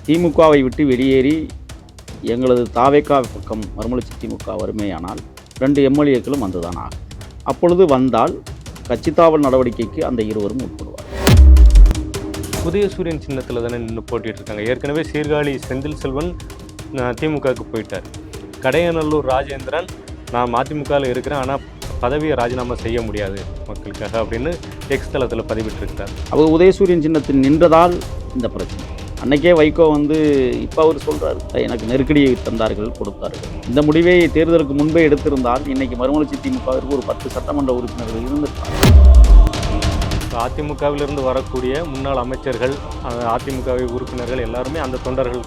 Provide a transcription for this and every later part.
திமுகவை விட்டு வெளியேறி எங்களது தாவேகா பக்கம் மறுமலர்ச்சி திமுக வருமேயானால் 2 எம்எல்ஏக்களும் வந்துதான் ஆகும். அப்பொழுது வந்தால் கட்சித்தாவல் நடவடிக்கைக்கு அந்த இருவரும் உட்படுவார். உதயசூரியன் சின்னத்தில் தானே நின்று போட்டிட்டு இருக்காங்க. ஏற்கனவே சீர்காழி செந்தில் செல்வன் திமுகவுக்கு போயிட்டார். கடையநல்லூர் ராஜேந்திரன் நான் மதிமுகவில் இருக்கிறேன், ஆனால் பதவியை ராஜினாமா செய்ய முடியாது மக்களுக்காக அப்படின்னு எக்ஸ் தளத்தில் பதிவிட்டிருக்கிறார். அவர் உதயசூரியன் சின்னத்தில் நின்றதால் இந்த பிரச்சனை. அன்னைக்கே வைகோ இப்போ அவர் சொல்கிறார், எனக்கு நெருக்கடியை தந்தார்கள், கொடுத்தார்கள். இந்த முடிவை தேர்தலுக்கு முன்பே எடுத்திருந்தால் இன்னைக்கு மறுமலர்ச்சி திமுகவிற்கு ஒரு 10 சட்டமன்ற உறுப்பினர்கள் இருந்திருக்காங்க. அதிமுகவிலிருந்து வரக்கூடிய முன்னாள் அமைச்சர்கள், அதிமுக உறுப்பினர்கள் எல்லாருமே அந்த தொண்டர்கள்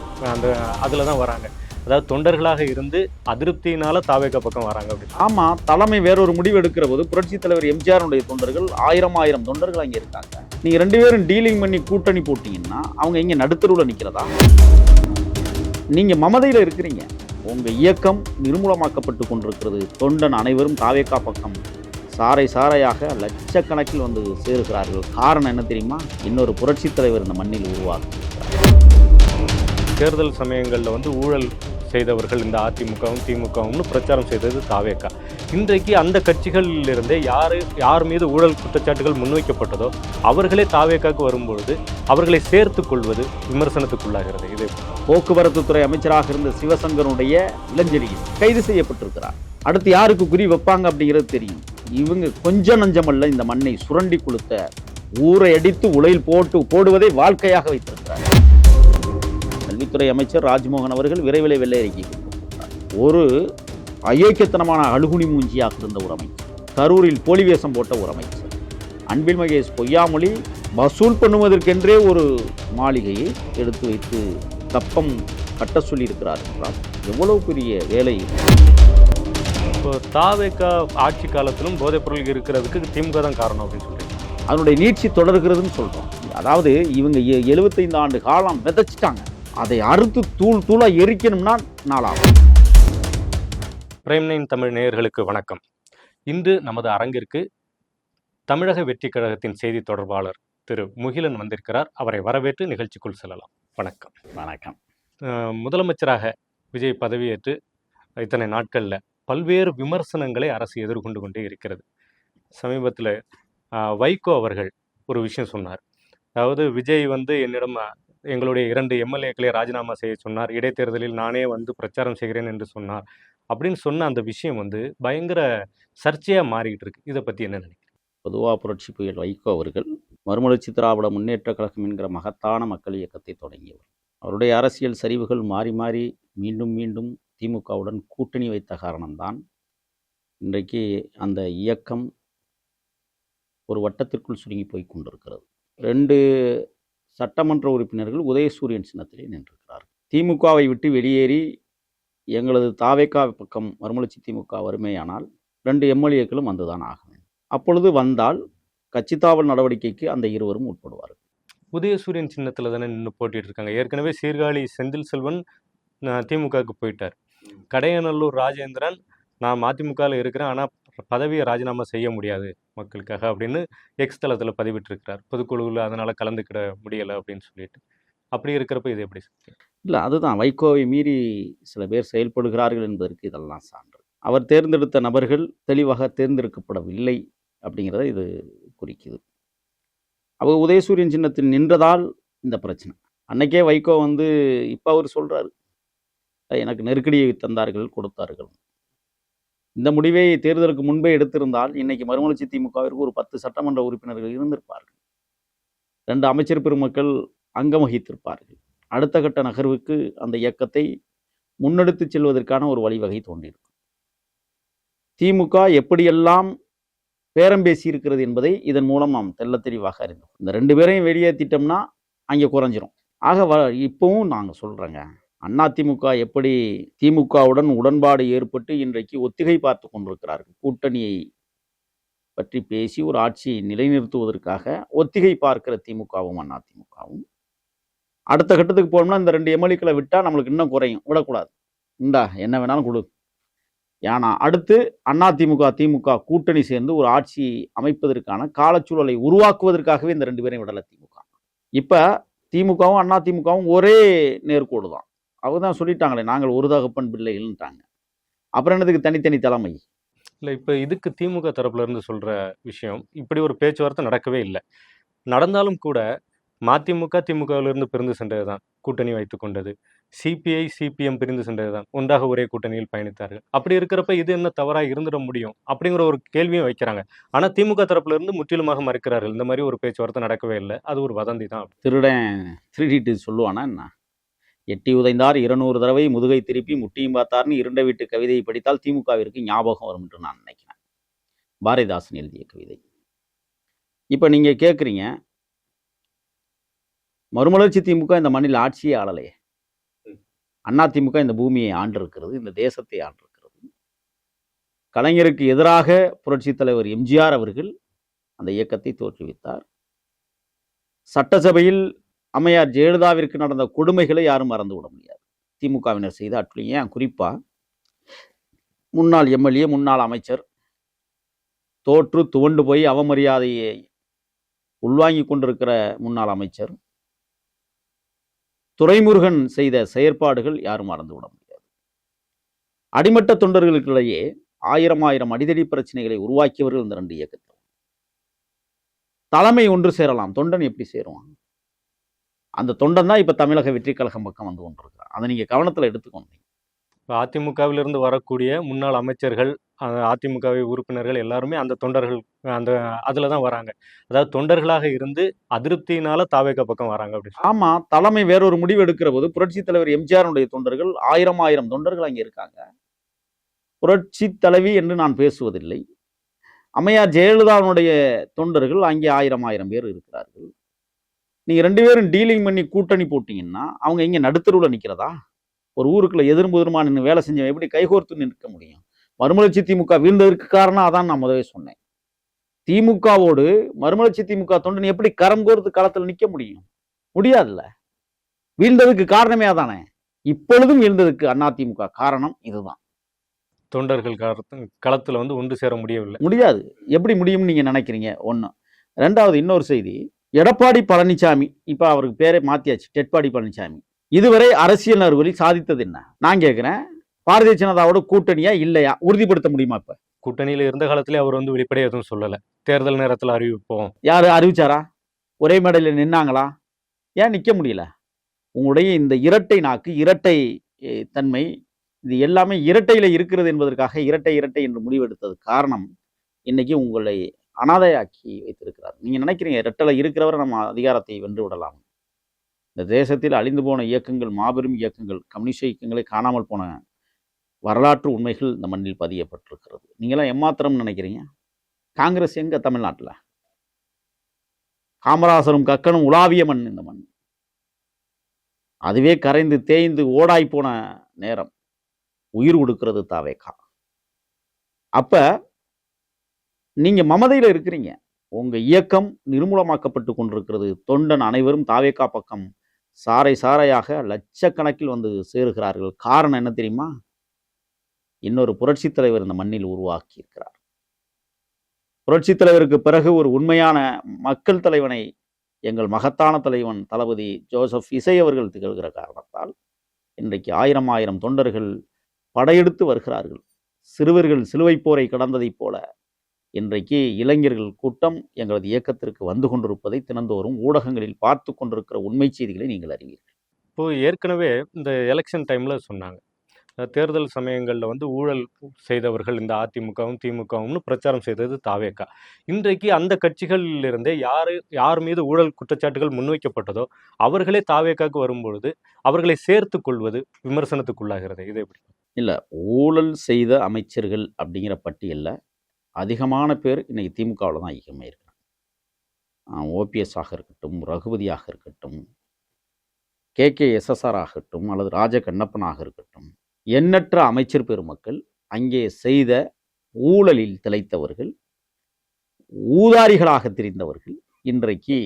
அதில் தான் வராங்க. அதாவது தொண்டர்களாக இருந்து அதிருப்தியினால தாவேகா பக்கம் வராங்க அப்படின்னு. ஆமாம், தலைமை வேறொரு முடிவு எடுக்கிற போது புரட்சித் தலைவர் எம்ஜிஆருடைய தொண்டர்கள் 1000 தொண்டர்கள் அங்கே இருக்காங்க. நீங்கள் 2 பேரும் டீலிங் பண்ணி கூட்டணி போட்டிங்கன்னா அவங்க இங்கே நடுத்தருவில் நிற்கிறதா? நீங்கள் மமதையில் இருக்கிறீங்க. உங்கள் இயக்கம் நிர்மூலமாக்கப்பட்டு கொண்டிருக்கிறது. தொண்டன் அனைவரும் தாவேகா பக்கம் சாறை சாறையாக லட்சக்கணக்கில் வந்து சேருகிறார்கள். காரணம் என்ன தெரியுமா? இன்னொரு புரட்சித் தலைவர் இந்த மண்ணில் உருவாகும். தேர்தல் சமயங்களில் ஊழல் செய்தவர்கள் இந்த அதிமுகவும் திமுகவும்னு பிரச்சாரம் செய்தது தாவேகா. இன்றைக்கு அந்த கட்சிகளிலிருந்தே யார் மீது ஊழல் குற்றச்சாட்டுகள் முன்வைக்கப்பட்டதோ அவர்களே தாவேகாவுக்கு வரும்பொழுது அவர்களை சேர்த்து கொள்வது விமர்சனத்துக்குள்ளாகிறது. இது போக்குவரத்து துறை அமைச்சராக இருந்த சிவசங்கருடைய இளஞ்செழியன் கைது செய்யப்பட்டிருக்கிறார். அடுத்து யாருக்கு குறி வைப்பாங்க அப்படிங்கிறது தெரியும். இவங்க கொஞ்சம் நஞ்சமல்ல, இந்த மண்ணை சுரண்டி கொடுத்த, ஊரை அடித்து உலையில் போடுவதை வாழ்க்கையாக வைத்திருக்கிறார். கல்வித்துறை அமைச்சர் ராஜ்மோகன் அவர்கள் விரைவில் வெள்ளை அறிக்கை கொடுத்திருக்கிறார். ஒரு அயோக்கியத்தனமான அழுகுனி மூஞ்சியாக இருந்த ஒரு அமைச்சர், கரூரில் போலி வேஷம் போட்ட ஒரு அமைச்சர், அன்பில் மகேஷ் பொய்யாமொழி வசூல் பண்ணுவதற்கென்றே ஒரு மாளிகையை எடுத்து வைத்து தப்பம் கட்ட சொல்லியிருக்கிறார் என்றால் எவ்வளவு பெரிய வேலை. இப்போ தாவேகா ஆட்சி காலத்திலும் போதைப் பொருள் இருக்கிறதுக்கு திமுக தான் காரணம் அப்படின்னு சொல்றீங்க. அதனுடைய நீட்சி தொடர்கிறதுன்னு சொல்கிறோம். அதாவது இவங்க 75 ஆண்டு காலம் விதைச்சிட்டாங்க. அதை அறுத்து தூளாக எரிக்கணும்னா நாளாகும். பிரைம் 9 தமிழ் நேயர்களுக்கு வணக்கம். இன்று நமது அரங்கிற்கு தமிழக வெற்றி கழகத்தின் செய்தி தொடர்பாளர் திரு முகிலன் வந்திருக்கிறார். அவரை வரவேற்று நிகழ்ச்சிக்குள் செல்லலாம். வணக்கம். வணக்கம். முதலமைச்சராக விஜய் பதவியேற்று இத்தனை நாட்களில் பல்வேறு விமர்சனங்களை அரசு எதிர்கொண்டு கொண்டே இருக்கிறது. சமீபத்தில் வைகோ அவர்கள் ஒரு விஷயம் சொன்னார். அதாவது விஜய் என்னிடம் எங்களுடைய 2 எம்எல்ஏக்களை ராஜினாமா செய்ய சொன்னார், இடைத்தேர்தலில் நானே பிரச்சாரம் செய்கிறேன் என்று சொன்னார் அப்படின்னு சொன்ன அந்த விஷயம் பயங்கர சர்ச்சையாக மாறிக்கிட்டு இருக்கு. இதை பற்றி என்ன நினைக்கிறீங்க? பொதுவாக புரட்சி புயல் வைகோ அவர்கள் மறுமலர்ச்சி திராவிட முன்னேற்ற கழகம் என்கிற மகத்தான மக்கள் இயக்கத்தை தொடங்கியவர். அவருடைய அரசியல் சரிவுகள் மாறி மாறி மீண்டும் மீண்டும் திமுகவுடன் கூட்டணி வைத்த காரணம்தான் இன்றைக்கு அந்த இயக்கம் ஒரு வட்டத்திற்குள் சுருங்கி போய் கொண்டிருக்கிறது. 2 சட்டமன்ற உறுப்பினர்கள் உதயசூரியன் சின்னத்திலே நின்றிருக்கிறார்கள். திமுகவை விட்டு வெளியேறி எங்களது தாவேகா பக்கம் மறுமலர்ச்சி திமுக வருமேயானால் 2 எம்எல்ஏக்களும் வந்துதான் ஆகும். அப்பொழுது வந்தால் கட்சித்தாவல் நடவடிக்கைக்கு அந்த இருவரும் உட்படுவார்கள். உதயசூரியன் சின்னத்தில் தானே நின்று போட்டிட்டு இருக்காங்க. ஏற்கனவே சீர்காழி செந்தில் செல்வன் திமுகவுக்கு போயிட்டார். கடையநல்லூர் ராஜேந்திரன் நான் மதிமுகவில் இருக்கிறேன், ஆனால் பதவியை ராஜினாமா செய்ய முடியாது மக்களுக்காக அப்படின்னு எக்ஸ் தளத்தில் பதிவிட்டிருக்கிறார். பொதுக்குழுவில் அதனால் கலந்துக்கிட முடியலை அப்படின்னு சொல்லிட்டு. அப்படி இருக்கிறப்ப இது எப்படி? இல்லை, அதுதான் வைகோவை மீறி சில பேர் செயல்படுகிறார்கள் என்பதற்கு இதெல்லாம் சான்று. அவர் தேர்ந்தெடுத்த நபர்கள் தெளிவாக தேர்ந்தெடுக்கப்படவில்லை அப்படிங்கிறத இது குறிக்குது. அவர் உதயசூரியன் சின்னத்தில் நின்றதால் இந்த பிரச்சனை. அன்னைக்கே வைகோ இப்போ அவர் சொல்கிறாரு, எனக்கு நெருக்கடியை தந்தார்கள், கொடுத்தார்கள். இந்த முடிவை தேர்தலுக்கு முன்பே எடுத்திருந்தால் இன்னைக்கு மறுமலர்ச்சி திமுகவிற்கு ஒரு 10 சட்டமன்ற உறுப்பினர்கள் இருந்திருப்பார்கள். 2 அமைச்சர் பெருமக்கள் அங்கம் வகித்திருப்பார்கள். அடுத்த கட்ட நகர்வுக்கு அந்த இயக்கத்தை முன்னெடுத்து செல்வதற்கான ஒரு வழிவகை தோன்றியிருக்கும். திமுக எப்படியெல்லாம் பேரம் பேசி இருக்கிறது என்பதை இதன் மூலம் நாம் தெள்ள தெளிவாக அறிந்தோம். இந்த 2 பேரையும் வெளியேற்றிட்டோம்னா அங்கே குறைஞ்சிரும். ஆக இப்பவும் நாங்கள் சொல்கிறேங்க, அதிமுக எப்படி திமுகவுடன் உடன்பாடு ஏற்பட்டு இன்றைக்கு ஒத்திகை பார்த்து கொண்டிருக்கிறார்கள். கூட்டணியை பற்றி பேசி ஒரு ஆட்சியை நிலைநிறுத்துவதற்காக ஒத்திகை பார்க்கிற திமுகவும் அதிமுகவும் அடுத்த கட்டத்துக்கு போனோம்னா இந்த 2 எம்எல்ஏக்களை விட்டால் நம்மளுக்கு இன்னும் குறையும். விடக்கூடாது, இந்தா என்ன வேணாலும் கொடு. ஏன்னா அடுத்து அதிமுக திமுக கூட்டணி சேர்ந்து ஒரு ஆட்சி அமைப்பதற்கான காலச்சூழலை உருவாக்குவதற்காகவே இந்த 2 பேரையும் விடலை திமுக. இப்போ திமுகவும் அதிமுகவும் ஒரே நேர்கோடு தான். அவங்க தான் சொல்லிட்டாங்களே, நாங்கள் ஒரு தகப்பன் பிள்ளைகள்ன்ட்டாங்க. அப்புறம் என்னதுக்கு தனித்தனி தலைமை? இல்ல இப்ப இதுக்கு திமுக தரப்புல இருந்து சொல்ற விஷயம், இப்படி ஒரு பேச்சுவார்த்தை நடக்கவே இல்ல. நடந்தாலும் கூட மதிமுக, திமுகவிலிருந்து பிரிந்து சென்றதுதான் கூட்டணி வைத்துக் கொண்டது. சிபிஐ, சிபிஎம் பிரிந்து சென்றதுதான். ஒன்றாக ஒரே கூட்டணியில் பயணித்தார்கள். அப்படி இருக்கிறப்ப இது என்ன தவறா இருந்துட முடியும்? அப்படிங்கிற ஒரு கேள்வியும் வைக்கிறாங்க. ஆனா திமுக தரப்புல இருந்து முற்றிலுமாக மறுக்கிறார்கள். இந்த மாதிரி ஒரு பேச்சுவார்த்தை நடக்கவே இல்ல. அது ஒரு வதந்தி தான். திருடன் திருடிட்டு சொல்லுவானா என்ன? எட்டி உதைந்தார் 200 தடவை முதுகை திருப்பி முட்டியும் பார்த்தார்னு இருண்ட வீட்டு கவிதையை படித்தால் திமுகவிற்கு ஞாபகம் வரும் என்று நான் நினைக்கிறேன். பாரதிதாசன் எழுதிய கவிதை. இப்போ நீங்க கேட்குறீங்க, மறுமலர்ச்சி திமுக இந்த மண்ணில் ஆட்சியே ஆளலையே. அதிமுக இந்த பூமியை ஆண்டிருக்கிறது, இந்த தேசத்தை ஆண்டிருக்கிறது. கலைஞருக்கு எதிராக புரட்சித் தலைவர் எம்ஜிஆர் அவர்கள் அந்த இயக்கத்தை தோற்றுவித்தார். சட்டசபையில் அம்மையார் ஜெயலலிதாவிற்கு நடந்த கொடுமைகளை யாரும் மறந்துவிட முடியாது. திமுகவினர் செய்த அட்டுழியம். ஏன் குறிப்பா முன்னாள் எம்எல்ஏ, முன்னாள் அமைச்சர் தோற்று துவண்டு போய் அவமரியாதையை உள்வாங்கி கொண்டிருக்கிற முன்னாள் அமைச்சர் துரைமுருகன் செய்த செயற்பாடுகள் யாரும் மறந்துவிட முடியாது. அடிமட்ட தொண்டர்களுக்கிடையே ஆயிரம் அடிதடி பிரச்சனைகளை உருவாக்கியவர்கள் இந்த 2 இயக்கத்தில். தலைமை ஒன்று சேரலாம், தொண்டன் எப்படி சேருவான்? அந்த தொண்டன் தான் இப்ப தமிழக வெற்றி கழகம் பக்கம் வந்து கொண்டிருக்கிறான். அதை நீங்க கவனத்துல எடுத்துக்கணும். அதிமுகவிலிருந்து வரக்கூடிய முன்னாள் அமைச்சர்கள், அதிமுகவை உறுப்பினர்கள் எல்லாருமே அந்த தொண்டர்கள் அதுல தான் வராங்க. அதாவது தொண்டர்களாக இருந்து அதிருப்தியினால தாவேகா பக்கம் வராங்க அப்படி. ஆமா, தலைமை வேறொரு முடிவு எடுக்கிற போது புரட்சி தலைவர் எம்ஜிஆருடைய தொண்டர்கள் ஆயிரம் தொண்டர்கள் அங்கே இருக்காங்க. புரட்சி தலைவி என்று நான் பேசுவதில்லை. அம்மையார் ஜெயலலிதாவுடைய தொண்டர்கள் அங்கே ஆயிரம் பேர் இருக்கிறார்கள். நீங்க 2 பேரும் டீலிங் பண்ணி கூட்டணி போட்டீங்கன்னா அவங்க இங்க நடுத்தருவில் நிக்கிறதா? ஒரு ஊருக்குள்ள எதிரும் புதிருமா நின்று வேலை செஞ்சவன் எப்படி கைகோர்த்து நிற்க முடியும்? மறுமலர்ச்சி திமுக வீழ்ந்ததற்கு காரணம் அதான் நான் முதவே சொன்னேன். திமுகவோடு மறுமலர்ச்சி திமுக தொண்டன் எப்படி கரம் கோர்த்து களத்தில் நிற்க முடியும்? முடியாதுல்ல. வீழ்ந்ததுக்கு காரணமே அதானே. இப்பொழுதும் வீழ்ந்ததுக்கு அதிமுக காரணம் இதுதான். தொண்டர்கள் களத்துல வந்து ஒன்று சேர முடியவில்லை. முடியாது. எப்படி முடியும்னு நீங்க நினைக்கிறீங்க? ஒண்ணு. 2வது இன்னொரு செய்தி, எடப்பாடி பழனிசாமி, இப்ப அவருக்கு பேரை மாத்தியாச்சு, டெட்பாடி பழனிசாமி, இதுவரை அரசியல் நகர்வுகளில் சாதித்தது என்ன? நான் கேட்கிறேன், பாரதிய ஜனதாவோட கூட்டணியா இல்லையா உறுதிப்படுத்த முடியுமா? இப்ப கூட்டணியில இருந்த காலத்திலே அவர் வந்து வெளிப்படையா எதுவும் சொல்லல. தேர்தல் நேரத்தில் அறிவிப்போம். யாரு அறிவிச்சாரா? ஒரே மேடையில் நின்னாங்களா? ஏன் நிக்க முடியல? உங்களுடைய இந்த இரட்டை நாக்கு, இரட்டை தன்மை, இது எல்லாமே இரட்டையில இருக்கிறது என்பதற்காக இரட்டை என்று முடிவெடுத்தது காரணம் இன்னைக்கு உங்களை அனாதையாக்கி வைத்திருக்கிறார். நீங்க நினைக்கிறீங்க இரட்டலை இருக்கிறவரை நம்ம அதிகாரத்தை வென்று விடலாம். இந்த தேசத்தில் அழிந்து போன இயக்கங்கள், மாபெரும் இயக்கங்கள், கம்யூனிஸ்ட் இயக்கங்களை காணாமல் போன வரலாற்று உண்மைகள் இந்த மண்ணில் பதியப்பட்டிருக்கிறது. நீங்களாம் எம்மாத்திரம் நினைக்கிறீங்க? காங்கிரஸ் எங்க தமிழ்நாட்டில்? காமராசரும் கக்கனும் உலாவிய மண் இந்த மண். அதுவே கரைந்து தேய்ந்து ஓடாய் போன நேரம் உயிர் கொடுக்கிறது தாவேகா. அப்ப நீங்க மமதையில இருக்கிறீங்க. உங்க இயக்கம் நிர்மூலமாக்கப்பட்டு கொண்டிருக்கிறது. தொண்டன் அனைவரும் தாவேகா பக்கம் சாரையாக லட்சக்கணக்கில் வந்து சேருகிறார்கள். காரணம் என்ன தெரியுமா? இன்னொரு புரட்சி தலைவர் இந்த மண்ணில் உருவாக்கி இருக்கிறார். புரட்சி தலைவருக்கு பிறகு ஒரு உண்மையான மக்கள் தலைவனை எங்கள் மகத்தான தலைவன் தளபதி ஜோசப் இசை அவர்கள் திகழ்கிற காரணத்தால் இன்றைக்கு ஆயிரம் தொண்டர்கள் படையெடுத்து வருகிறார்கள். சிறுவர்கள் சிலுவை போரை கடந்ததைப் போல இன்றைக்கு இளைஞர்கள் கூட்டம் எங்களது இயக்கத்திற்கு வந்து கொண்டிருப்பதை தினந்தோறும் ஊடகங்களில் பார்த்து கொண்டிருக்கிற உண்மை செய்திகளை நீங்கள் அறிவீர்கள். இப்போ ஏற்கனவே இந்த எலெக்ஷன் டைம்ல சொன்னாங்க, தேர்தல் சமயங்களில் வந்து ஊழல் செய்தவர்கள் இந்த அதிமுகவும் திமுகவும்னு பிரச்சாரம் செய்தது தாவேகா. இன்றைக்கு அந்த கட்சிகளில் இருந்தே யார் மீது ஊழல் குற்றச்சாட்டுகள் முன்வைக்கப்பட்டதோ அவர்களே தாவேகாவுக்கு வரும்பொழுது அவர்களை சேர்த்து கொள்வது விமர்சனத்துக்குள்ளாகிறது. இது எப்படி? இல்லை, ஊழல் செய்த அமைச்சர்கள் அப்படிங்கிற பட்டியலில் அதிகமான பேர் இன்னைக்கு திமுகவில் தான் அதிகமாக இருக்கிறாங்க. ஓபிஎஸ் ஆக இருக்கட்டும், ரகுபதியாக இருக்கட்டும், KKSSR ஆகட்டும், அல்லது ராஜ கண்ணப்பனாக இருக்கட்டும், எண்ணற்ற அமைச்சர் பெருமக்கள் அங்கே செய்த ஊழலில் திளைத்தவர்கள், ஊதாரிகளாக தெரிந்தவர்கள் இன்றைக்கு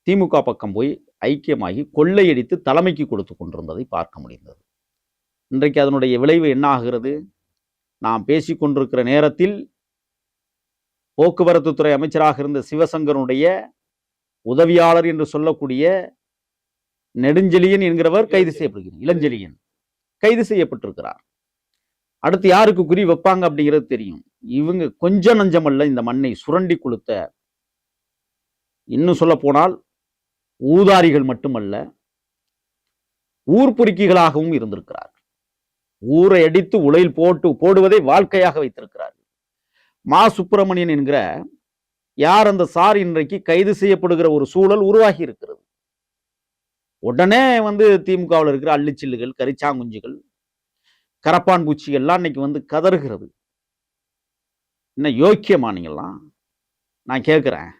திமுக பக்கம் போய் ஐக்கியமாகி கொள்ளையடித்து தலைமைக்கு கொடுத்து கொண்டிருந்ததை பார்க்க முடிந்தது. இன்றைக்கு அதனுடைய விளைவு என்ன ஆகிறது? நாம் பேசிக்கொண்டிருக்கிற நேரத்தில் போக்குவரத்து துறை அமைச்சராக இருந்த சிவசங்கருடைய உதவியாளர் என்று சொல்லக்கூடிய நெடுஞ்செழியன் என்கிறவர் கைது செய்யப்படுகிறார். இளஞ்செழியன் கைது செய்யப்பட்டிருக்கிறார். அடுத்து யாருக்கு குறி வைப்பாங்க அப்படிங்கிறது தெரியும். இவங்க கொஞ்சம் நஞ்சமல்ல இந்த மண்ணை சுரண்டி கொடுத்த, இன்னும் சொல்ல போனால் ஊதாரிகள் மட்டுமல்ல, ஊர் பொறுக்கிகளாகவும் இருந்திருக்கிறார். ஊரை அடித்து உலையில் போடுவதை வாழ்க்கையாக வைத்திருக்கிறார். மா சுப்பிரமணியன் என்கிற யார் அந்த சார் இன்றைக்கு கைது செய்யப்படுகிற ஒரு சூழல் உருவாகி இருக்கிறது. உடனே திமுகவில் இருக்கிற அள்ளிச்சில்லுகள், கரிச்சாங்குஞ்சுகள், கரப்பான் பூச்சிகள் எல்லாம் இன்னைக்கு கதறுகிறது. என்ன யோக்கியமா நீங்கெல்லாம்? நான் கேட்கிறேன்.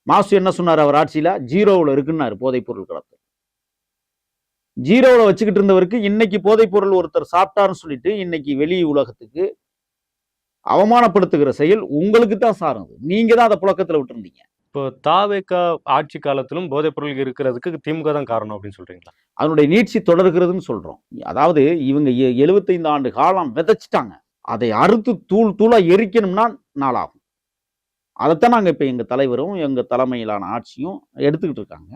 மாசு என்ன சொன்னார்? அவர் ஆட்சியில ஜீரோவில் இருக்குன்னாரு போதைப் பொருள் கடத்தல். ஜீரோவில் வச்சுக்கிட்டு இருந்தவருக்கு இன்னைக்கு போதைப் பொருள் ஒருத்தர் சாப்பிட்டாருன்னு சொல்லிட்டு இன்னைக்கு வெளி உலகத்துக்கு அவமானப்படுத்துகிற செயல் உங்களுக்கு தான் சார்ந்தது. நீங்க தான் அதை புழக்கத்தில் விட்டுருந்தீங்க. இப்போ தாவேகா ஆட்சி காலத்திலும் போதைப் பொருள் இருக்கிறதுக்கு திமுக தான் காரணம் அப்படின்னு சொல்றீங்களா? அதனுடைய நீட்சி தொடர்கிறதுன்னு சொல்றோம். அதாவது இவங்க 75 ஆண்டு காலம் விதைச்சிட்டாங்க. அதை அறுத்து தூள் தூளா எரிக்கணும்னா நாளாகும். அதைத்தான் நாங்கள் இப்போ எங்கள் தலைவரும் எங்கள் தலைமையிலான ஆட்சியும் எடுத்துக்கிட்டு இருக்காங்க.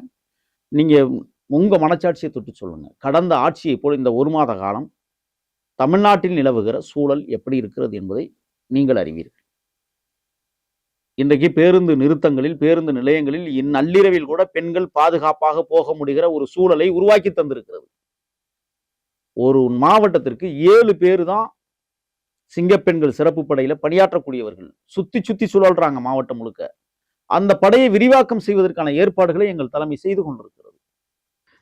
நீங்கள் உங்கள் மனச்சாட்சியை தொட்டு சொல்லுங்கள். கடந்த ஆட்சியை போல் இந்த 1 மாத காலம் தமிழ்நாட்டில் நிலவுகிற சூழல் எப்படி இருக்கிறது என்பதை நீங்கள் அறிவீர்கள். இன்றைக்கு பேருந்து நிறுத்தங்களில், பேருந்து நிலையங்களில் நள்ளிரவில் கூட பெண்கள் பாதுகாப்பாக போக முடிகிற ஒரு சூழலை உருவாக்கி தந்திருக்கிறது. ஒரு மாவட்டத்திற்கு 7 பேர் தான் சிங்கப்பெண்கள் சிறப்பு படையில பணியாற்றக்கூடியவர்கள். சுத்தி சுத்தி சுழல்றாங்க மாவட்டம் முழுக்க. அந்த படையை விரிவாக்கம் செய்வதற்கான ஏற்பாடுகளை எங்கள் தலைமை செய்து கொண்டிருக்கிறது.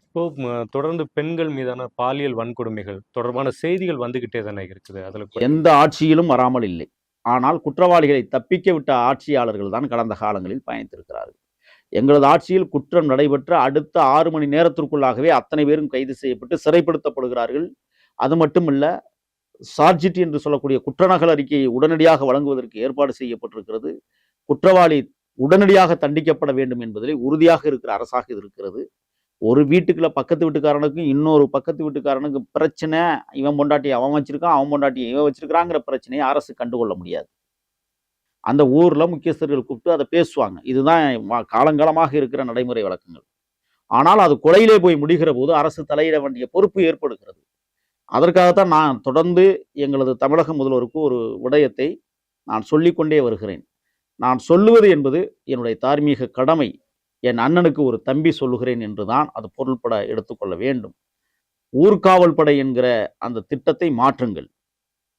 இப்போ தொடர்ந்து பெண்கள் மீதான பாலியல் வன்கொடுமைகள் தொடர்பான செய்திகள் வந்துகிட்டே தானே இருக்குது. அதுல எந்த ஆட்சியிலும் வராமல் இல்லை. ஆனால் குற்றவாளிகளை தப்பிக்க விட்ட ஆட்சியாளர்கள் தான் கடந்த காலங்களில் பயணித்திருக்கிறார்கள். எங்களது ஆட்சியில் குற்றம் நடைபெற்ற அடுத்த 6 மணி நேரத்திற்குள்ளாகவே அத்தனை பேரும் கைது செய்யப்பட்டு சிறைப்படுத்தப்படுகிறார்கள். அது மட்டுமல்ல, சார்ஜிட் என்று சொல்லக்கூடிய குற்றநகல் அறிக்கையை உடனடியாக வழங்குவதற்கு ஏற்பாடு செய்யப்பட்டிருக்கிறது. குற்றவாளி உடனடியாக தண்டிக்கப்பட வேண்டும் என்பதில் உறுதியாக இருக்கிற அரசாக இது இருக்கிறது. ஒரு வீட்டுக்குள்ள பக்கத்து வீட்டுக்காரனுக்கும் இன்னொரு பக்கத்து வீட்டுக்காரனுக்கு பிரச்சனை, இவன் பொண்டாட்டி அவன் வச்சிருக்கான், அவன் பொண்டாட்டி இவன் வச்சிருக்கிறாங்கிற பிரச்சனையை அரசு கண்டுகொள்ள முடியாது. அந்த ஊர்ல முக்கியஸ்தர்கள் கூப்பிட்டு அதை பேசுவாங்க. இதுதான் காலங்காலமாக இருக்கிற நடைமுறை வழக்கங்கள். ஆனால் அது கொலையிலே போய் முடிகிற போது அரசு தலையிட வேண்டிய பொறுப்பு ஏற்படுகிறது. அதற்காகத்தான் நான் தொடர்ந்து எங்களது தமிழக முதல்வருக்கு ஒரு விடயத்தை நான் சொல்லிக்கொண்டே வருகிறேன். நான் சொல்லுவது என்பது என்னுடைய தார்மீக கடமை. என் அண்ணனுக்கு ஒரு தம்பி சொல்லுகிறேன் என்றுதான் அது பொருள்பட எடுத்துக்கொள்ள வேண்டும். ஊர்காவல் படை என்கிற அந்த திட்டத்தை மாற்றுங்கள்.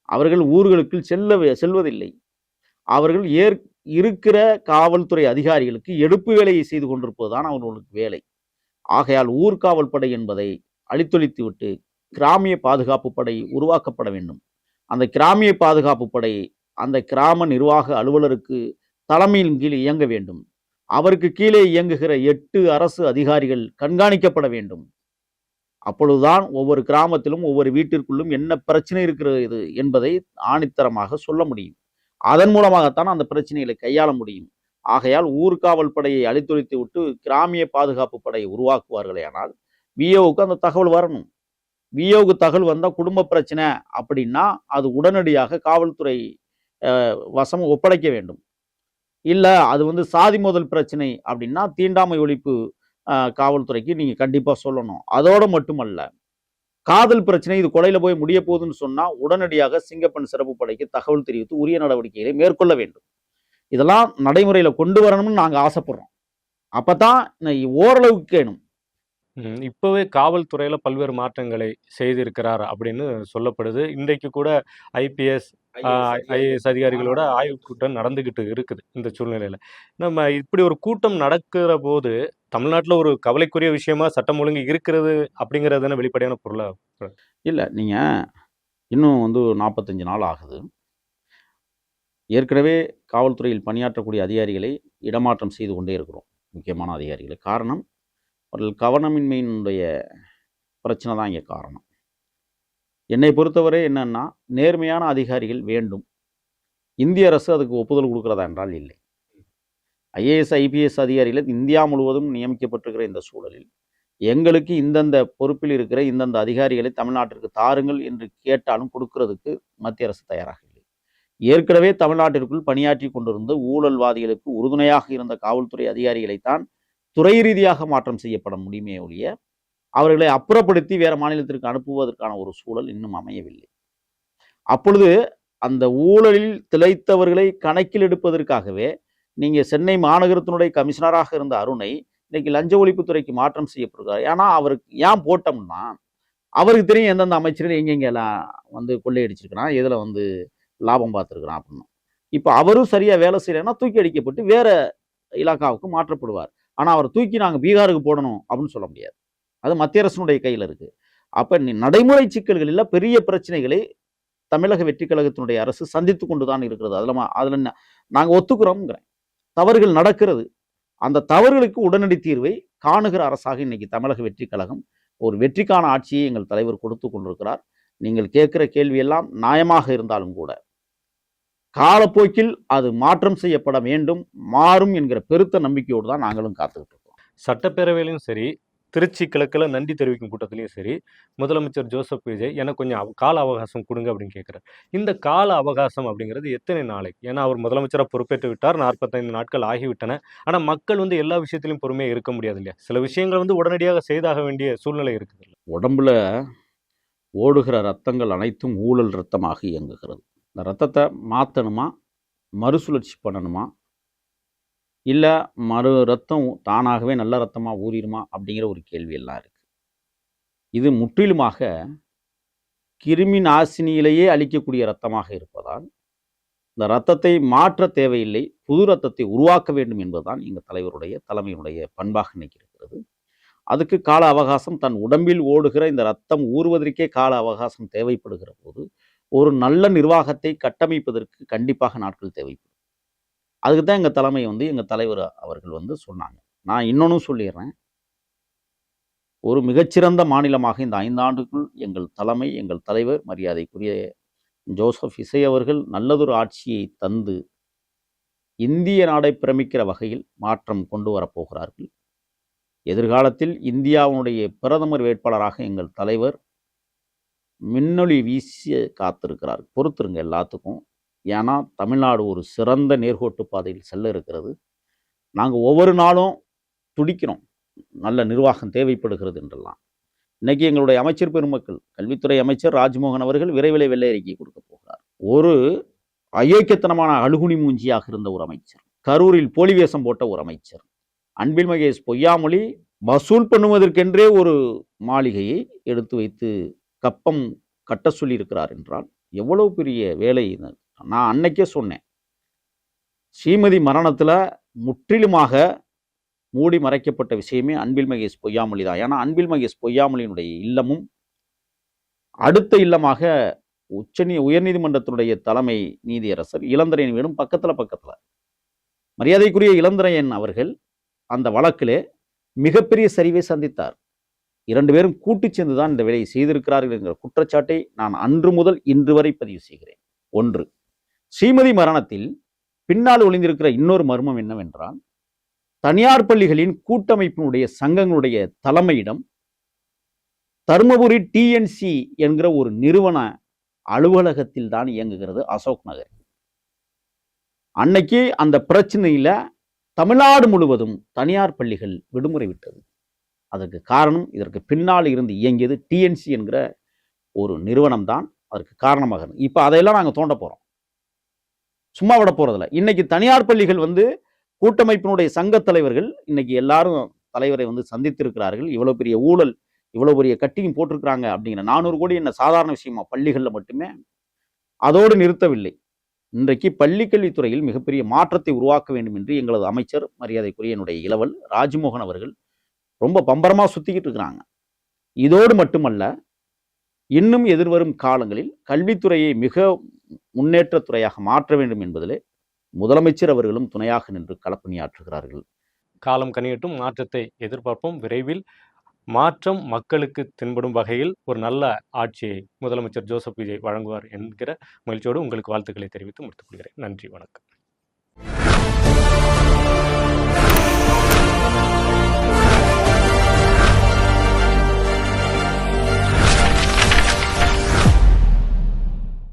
அவர்கள் ஊர்களுக்கு செல்வதில்லை. அவர்கள் இருக்கிற காவல்துறை அதிகாரிகளுக்கு எடுப்பு வேலையை செய்து கொண்டிருப்பதுதான் அவர்களுக்கு வேலை. ஆகையால் ஊர்காவல் படை என்பதை அழித்தொழித்து விட்டு கிராமிய பாதுகாப்பு படை உருவாக்கப்பட வேண்டும். அந்த கிராமிய பாதுகாப்பு படை அந்த கிராம நிர்வாக அலுவலருக்கு தலைமையின் கீழ் இயங்க வேண்டும். அவருக்கு கீழே இயங்குகிற 8 அரசு அதிகாரிகள் கண்காணிக்கப்பட வேண்டும். அப்பொழுதுதான் ஒவ்வொரு கிராமத்திலும் ஒவ்வொரு வீட்டிற்குள்ளும் என்ன பிரச்சனை இருக்கிறது என்பதை ஆணித்தரமாக சொல்ல முடியும். அதன் மூலமாகத்தான் அந்த பிரச்சனைகளை கையாள முடியும். ஆகையால் ஊர்காவல் படையை அழித்தொழித்து விட்டு கிராமிய பாதுகாப்பு படையை உருவாக்குவார்களே ஆனால் விஓவுக்கு அந்த தகவல் வரணும். விஓவுக்கு தகவல் வந்தால் குடும்ப பிரச்சனை அப்படின்னா அது உடனடியாக காவல்துறை வசம் ஒப்படைக்க வேண்டும். இல்லை அது சாதி மோதல் பிரச்சனை அப்படின்னா தீண்டாமை ஒழிப்பு காவல்துறைக்கு நீங்கள் கண்டிப்பாக சொல்லணும். அதோடு மட்டுமல்ல, காதல் பிரச்சனை இது கொலையில் போய் முடிய போகுதுன்னு சொன்னால் உடனடியாக சிங்கப்பெண் சிறப்பு படைக்கு தகவல் தெரிவித்து உரிய நடவடிக்கைகளை மேற்கொள்ள வேண்டும். இதெல்லாம் நடைமுறையில் கொண்டு வரணும்னு நாங்கள் ஆசைப்படுறோம். அப்போ தான் ஓரளவுக்கு கேணும். இப்போவே காவல்துறையில் பல்வேறு மாற்றங்களை செய்திருக்கிறார் அப்படின்னு சொல்லப்படுது. இன்றைக்கு கூட ஐபிஎஸ் ஐஏஎஸ் அதிகாரிகளோட ஆய்வுக் கூட்டம் நடந்துகிட்டு இருக்குது. இந்த சூழ்நிலையில நம்ம இப்படி ஒரு கூட்டம் நடக்கிற போது தமிழ்நாட்டில் ஒரு கவலைக்குரிய விஷயமா சட்டம் ஒழுங்கு இருக்கிறது அப்படிங்கிறது வெளிப்படையான பொருளா? இல்லை, நீங்கள் இன்னும் 45 நாள் ஆகுது. ஏற்கனவே காவல்துறையில் பணியாற்றக்கூடிய அதிகாரிகளை இடமாற்றம் செய்து கொண்டே இருக்கிறோம், முக்கியமான அதிகாரிகளை. காரணம், அவர்கள் கவனமின்மையினுடைய பிரச்சனை தான் இங்கே காரணம். என்னை பொறுத்தவரை என்னன்னா, நேர்மையான அதிகாரிகள் வேண்டும். இந்திய அரசு அதுக்கு ஒப்புதல் கொடுக்கிறதா என்றால் இல்லை. ஐஏஎஸ் ஐபிஎஸ் அதிகாரிகள் இந்தியா முழுவதும் நியமிக்கப்பட்டிருக்கிற இந்த சூழலில் எங்களுக்கு இந்தந்த பொறுப்பில் இருக்கிற இந்தந்த அதிகாரிகளை தமிழ்நாட்டிற்கு தாருங்கள் என்று கேட்டாலும் கொடுக்கிறதுக்கு மத்திய அரசு தயாராக இல்லை. ஏற்கனவே தமிழ்நாட்டிற்குள் பணியாற்றி கொண்டிருந்த ஊழல்வாதிகளுக்கு உறுதுணையாக இருந்த காவல்துறை அதிகாரிகளைத்தான் துறை ரீதியாக மாற்றம் செய்யப்பட முடியுமே ஒழிய அவர்களை அப்புறப்படுத்தி வேற மாநிலத்திற்கு அனுப்புவதற்கான ஒரு சூழல் இன்னும் அமையவில்லை. அப்பொழுது அந்த ஊழலில் திளைத்தவர்களை கணக்கில் எடுப்பதற்காகவே நீங்க சென்னை மாநகரத்தினுடைய கமிஷனராக இருந்த அருணை இன்னைக்கு லஞ்ச ஒழிப்புத்துறைக்கு மாற்றம் செய்யப்படுகிறார். ஏன்னா அவருக்கு ஏன் போட்டோம்னா அவருக்கு தெரியும் எந்தெந்த அமைச்சர்கள் எங்கெங்கெல்லாம் வந்து கொள்ளையடிச்சிருக்கிறான், எதில் வந்து லாபம் பார்த்துருக்கிறான் அப்படின்னு. இப்போ அவரும் சரியாக வேலை செய்யலைன்னா தூக்கி அடிக்கப்பட்டு வேற இலாக்காவுக்கு மாற்றப்படுவார். ஆனால் அவரை தூக்கி நாங்கள் பீகாருக்கு போடணும் அப்படின்னு சொல்ல முடியாது. அது மத்திய அரசினுடைய கையில் இருக்குது. அப்போ நடைமுறை சிக்கல்களில் பெரிய பிரச்சனைகளை தமிழக வெற்றி கழகத்தினுடைய அரசு சந்தித்து கொண்டு தான் இருக்கிறது. அதில் நாங்கள் ஒத்துக்கிறோம்ங்கிறேன். தவறுகள் நடக்கிறது. அந்த தவறுகளுக்கு உடனடி தீர்வை காணுகிற அரசாக இன்னைக்கு தமிழக வெற்றி கழகம் ஒரு வெற்றிக்கான ஆட்சியை எங்கள் தலைவர் கொடுத்து கொண்டிருக்கிறார். நீங்கள் கேட்கிற கேள்வியெல்லாம் நியாயமாக இருந்தாலும் கூட காலப்போக்கில் அது மாற்றம் செய்யப்பட வேண்டும், மாறும் என்கிற பெருத்த நம்பிக்கையோடு தான் நாங்களும் காத்துக்கிட்டு இருக்கோம். சட்டப்பேரவையிலும் சரி, திருச்சி கிழக்கில் நன்றி தெரிவிக்கும் கூட்டத்திலையும் சரி, முதலமைச்சர் ஜோசப் விஜய் எனக்கு கொஞ்சம் கால அவகாசம் கொடுங்க அப்படின்னு கேட்குறாரு. இந்த கால அவகாசம் அப்படிங்கிறது எத்தனை நாளைக்கு? ஏன்னா அவர் முதலமைச்சராக பொறுப்பேற்று விட்டார், 45 நாட்கள் ஆகிவிட்டன. ஆனால் மக்கள் வந்து எல்லா விஷயத்திலையும் பொறுமையாக இருக்க முடியாது இல்லையா? சில விஷயங்கள் வந்து உடனடியாக செய்தாக வேண்டிய சூழ்நிலை இருக்குது. உடம்புல ஓடுகிற ரத்தங்கள் அனைத்தும் ஊழல் ரத்தமாக இயங்குகிறது. இந்த ரத்தத்தை மாற்றணுமா, மறுசுழற்சி பண்ணணுமா, இல்லை ரத்தம் தானாகவே நல்ல ரத்தமாக ஊறிடுமா அப்படிங்கிற ஒரு கேள்வியெல்லாம் இருக்குது. இது முற்றிலுமாக கிருமி நாசினியிலேயே அளிக்கக்கூடிய ரத்தமாக இருப்பதால் இந்த ரத்தத்தை மாற்ற தேவையில்லை, புது ரத்தத்தை உருவாக்க வேண்டும் என்பதுதான் எங்கள் தலைவருடைய தலைமையினுடைய பண்பாக இன்னைக்கு இருக்கிறது. அதுக்கு கால அவகாசம், தன் உடம்பில் ஓடுகிற இந்த ரத்தம் ஊறுவதற்கே கால அவகாசம் தேவைப்படுகிற போது ஒரு நல்ல நிர்வாகத்தை கட்டமைப்பதற்கு கண்டிப்பாக நாட்கள் தேவைப்படும். அதுக்கு தான் எங்கள் தலைமை வந்து எங்கள் தலைவர் அவர்கள் வந்து சொன்னாங்க. நான் இன்னொன்னும் சொல்லிடுறேன். ஒரு மிகச்சிறந்த மாநிலமாக இந்த 5 ஆண்டுக்குள் எங்கள் தலைமை, எங்கள் தலைவர் மரியாதைக்குரிய ஜோசப் விஜய் அவர்கள் நல்லதொரு ஆட்சியை தந்து இந்திய நாடை பிரமிக்கிற வகையில் மாற்றம் கொண்டு வரப்போகிறார்கள். எதிர்காலத்தில் இந்தியாவுடைய பிரதமர் வேட்பாளராக எங்கள் தலைவர் மின்னொளி வீசிய காத்திருக்கிறார். பொறுத்துருங்க எல்லாத்துக்கும். ஏன்னா தமிழ்நாடு ஒரு சிறந்த நேர்கோட்டு பாதையில் செல்ல இருக்கிறது. நாங்கள் ஒவ்வொரு நாளும் துடிக்கிறோம், நல்ல நிர்வாகம் தேவைப்படுகிறது என்றெல்லாம். இன்னைக்கு எங்களுடைய அமைச்சர் பெருமக்கள், கல்வித்துறை அமைச்சர் ராஜ்மோகன் அவர்கள் விரைவில் வெள்ளை அறிக்கை கொடுக்க போகிறார். ஒரு அயோக்கியத்தனமான அழுகுனி மூஞ்சியாக இருந்த ஒரு அமைச்சர், கரூரில் போலி வேஷம் போட்ட ஒரு அமைச்சர், அன்பில் மகேஷ் பொய்யாமொழி வசூல் பண்ணுவதற்கென்றே ஒரு மாளிகையை எடுத்து வைத்து கப்பம் கட்ட சொல்லி இருக்கிறார் என்றால் எவ்வளவு பெரிய வேலை. நான் அன்னைக்கே சொன்னேன், ஸ்ரீமதி மரணத்தில் முற்றிலுமாக மூடி மறைக்கப்பட்ட விஷயமே அன்பில் மகேஷ் பொய்யாமொழி தான். ஏன்னா அன்பில் மகேஷ் பொய்யாமொழியினுடைய இல்லமும் அடுத்த இல்லமாக உயர்நீதிமன்றத்தினுடைய தலைமை நீதியரசர் இளந்திரையன் வீடும் பக்கத்தில். மரியாதைக்குரிய இளந்திரையன் அவர்கள் அந்த வழக்கிலே மிகப்பெரிய சரிவை சந்தித்தார். 2 பேரும் கூட்டு சேர்ந்து தான் இந்த வேலையை செய்திருக்கிறார்கள் என்கிற குற்றச்சாட்டை நான் அன்று முதல் இன்று வரை பதிவு செய்கிறேன். 1. ஸ்ரீமதி மரணத்தில் பின்னால் ஒளிந்திருக்கிற இன்னொரு மர்மம் என்னவென்றால், தனியார் பள்ளிகளின் கூட்டமைப்பினுடைய சங்கங்களுடைய தலைமையிடம் தருமபுரி டிஎன்சி என்கிற ஒரு நிறுவன அலுவலகத்தில் தான் இயங்குகிறது அசோக் நகர். அன்னைக்கு அந்த பிரச்சனையில தமிழ்நாடு முழுவதும் தனியார் பள்ளிகள் விடுமுறை விட்டது. அதற்கு காரணம், இதற்கு பின்னால் இருந்து இயங்கியது டிஎன்சி என்கிற ஒரு நிறுவனம் தான் அதற்கு காரணமாக. இப்போ அதையெல்லாம் நாங்கள் தோண்ட போகிறோம், சும்மா விட போகிறதில்ல. இன்னைக்கு தனியார் பள்ளிகள் வந்து கூட்டமைப்பினுடைய சங்க தலைவர்கள் இன்னைக்கு எல்லாரும் தலைவரை வந்து சந்தித்திருக்கிறார்கள். இவ்வளோ பெரிய ஊழல், இவ்வளோ பெரிய கட்டியும் போட்டிருக்கிறாங்க அப்படிங்கிற 400 கோடி என்ன சாதாரண விஷயமா பள்ளிகளில் மட்டுமே? அதோடு நிறுத்தவில்லை. இன்றைக்கு பள்ளிக்கல்வித்துறையில் மிகப்பெரிய மாற்றத்தை உருவாக்க வேண்டும் என்று எங்களது அமைச்சர் மரியாதைக்குரிய என்னுடைய இளவல் ராஜ்மோகன் அவர்கள் ரொம்ப பம்பரமாக சுற்றிக்கிட்டு இருக்கிறாங்க. இதோடு மட்டுமல்ல, இன்னும் எதிர்வரும் காலங்களில் கல்வித்துறையை மிக முன்னேற்றத்துறையாக மாற்ற வேண்டும் என்பதிலே முதலமைச்சர் அவர்களும் துணையாக நின்று களப்பணியாற்றுகிறார்கள். காலம் கனியட்டும், மாற்றத்தை எதிர்பார்ப்போம். விரைவில் மாற்றம் மக்களுக்கு தென்படும் வகையில் ஒரு நல்ல ஆட்சியை முதலமைச்சர் ஜோசப் விஜய் வழங்குவார் என்கிற மகிழ்ச்சியோடு உங்களுக்கு வாழ்த்துக்களை தெரிவித்து முடித்துக் கொள்கிறேன். நன்றி, வணக்கம்.